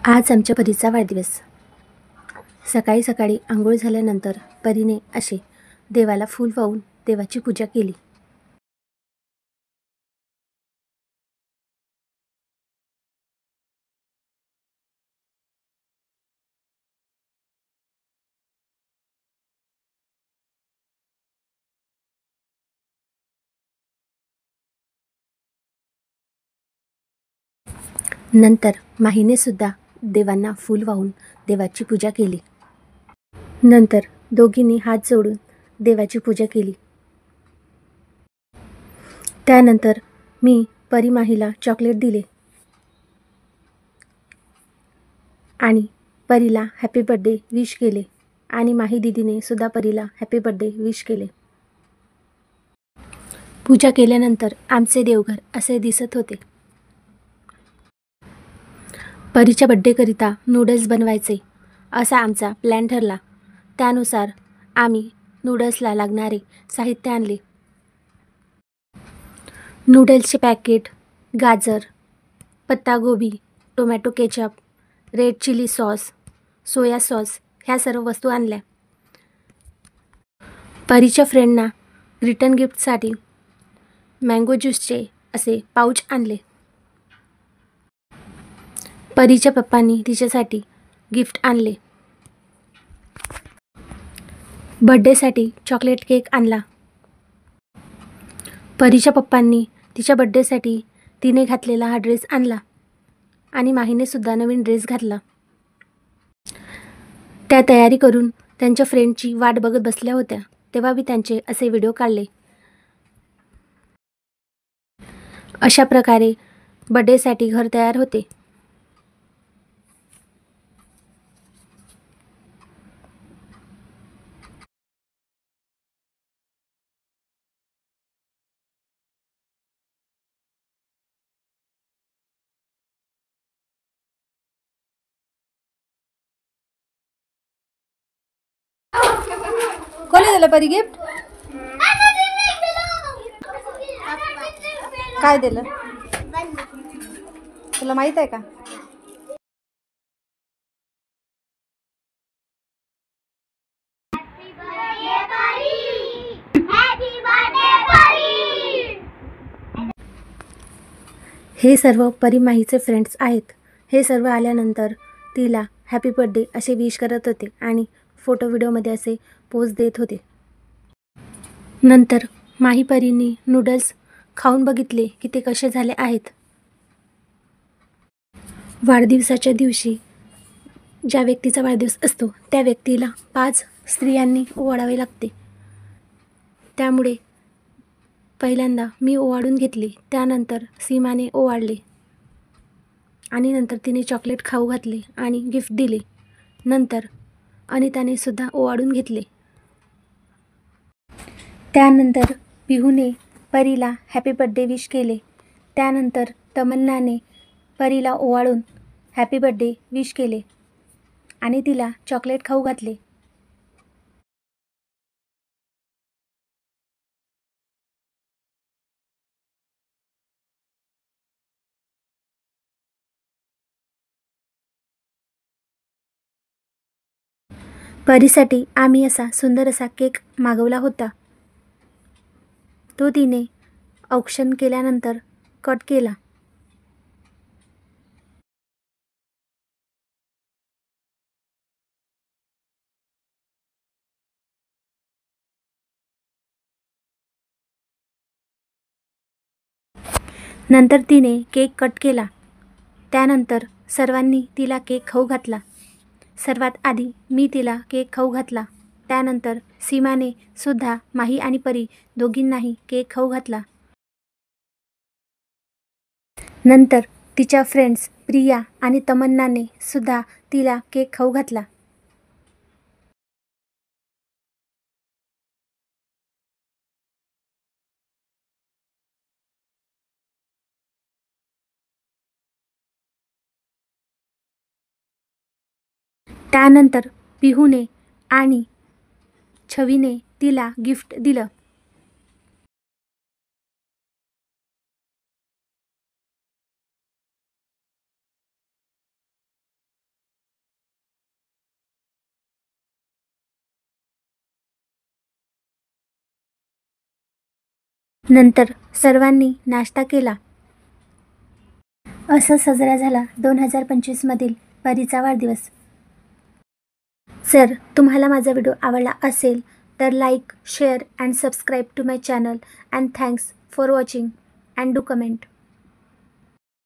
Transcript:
आज आमच्या परीचा वाढदिवस. सकाळी सकाळी आंघोळ झाल्यानंतर परीने असे देवाला फूल वाहून देवाची पूजा केली. नंतर माहीने सुद्धा देवांना फूल वाहून देवाची पूजा केली. नंतर दोघींनी हात जोडून देवाची पूजा केली. त्यानंतर मी परी माहीला चॉकलेट दिले आणि परीला हॅपी बर्थडे विश केले आणि माही दीदीने सुद्धा परीला हॅपी बर्थडे विश केले. पूजा केल्यानंतर आमचे देवघर असे दिसत होते. परीच्या बड्डेकरिता नूडल्स बनवायचे असा आमचा प्लॅन ठरला. त्यानुसार आम्ही नूडल्सला लागणारे साहित्य आणले. नूडल्सचे पॅकेट, गाजर, पत्तागोबी, tomato ketchup, red chilli sauce, soya sauce ह्या सर्व वस्तू आणल्या. परीच्या फ्रेंडना रिटर्न गिफ्टसाठी मँगो ज्यूसचे असे पाऊच आणले. परीच्या पप्पांनी तिच्यासाठी गिफ्ट आणले. बर्थडेसाठी चॉकलेट केक आणला. परीच्या पप्पांनी तिच्या बर्थडेसाठी तिने घातलेला हा ड्रेस आणला आणि माहीने सुद्धा नवीन ड्रेस घातला. त्या तयारी करून त्यांच्या फ्रेंडची वाट बघत बसल्या होत्या तेव्हा मी त्यांचे असे व्हिडिओ काढले. अशा प्रकारे बर्थडेसाठी घर तयार होते. कोणी दिलं परी गिफ्ट? काय दिलं तुला माहित आहे का? हे सर्व परी माहीचे फ्रेंड्स आहेत. हे सर्व आल्यानंतर तिला हॅपी बर्थडे असे विश करत होते आणि फोटो व्हिडिओमध्ये असे पोज देत होते. नंतर माही परींनी नूडल्स खाऊन बघितले की ते कसे झाले आहेत. वाढदिवसाच्या दिवशी ज्या व्यक्तीचा वाढदिवस असतो त्या व्यक्तीला 5 स्त्रियांनी ओवाळावे लागते. त्यामुळे पहिल्यांदा मी ओवाळून घेतली, त्यानंतर सीमाने ओवाळले आणि नंतर तिने चॉकलेट खाऊ घातले आणि गिफ्ट दिले. नंतर अनिताने सुद्धा ओवाळून घेतले. त्यानंतर पिहूने परीला हॅपी बर्थडे विश केले. त्यानंतर तमन्नाने परीला ओवाळून हॅपी बर्थडे विश केले आणि तिला चॉकलेट खाऊ घातले. परीसाठी आम्ही असा सुंदर असा केक मागवला होता. तो तिने औक्षण केल्यानंतर कट केला. नंतर तिने केक कट केला. त्यानंतर सर्वांनी तिला केक खाऊ घातला. सर्वात आधी मी तिला केक खाऊ घातला. त्यानंतर सीमाने सुद्धा माही आणि परी दोघींनाही केक खाऊ घातला. नंतर तिच्या फ्रेंड्स प्रिया आणि तमन्नाने सुद्धा तिला केक खाऊ घातला. त्यानंतर पिहूने आणि छवीने तिला गिफ्ट दिलं. नंतर सर्वांनी नाश्ता केला. असा साजरा झाला 2025मधील परीचा वाढदिवस. जर तुम्हाला माझा व्हिडिओ आवडला असेल तर like, share and subscribe to my channel and thanks for watching and do comment.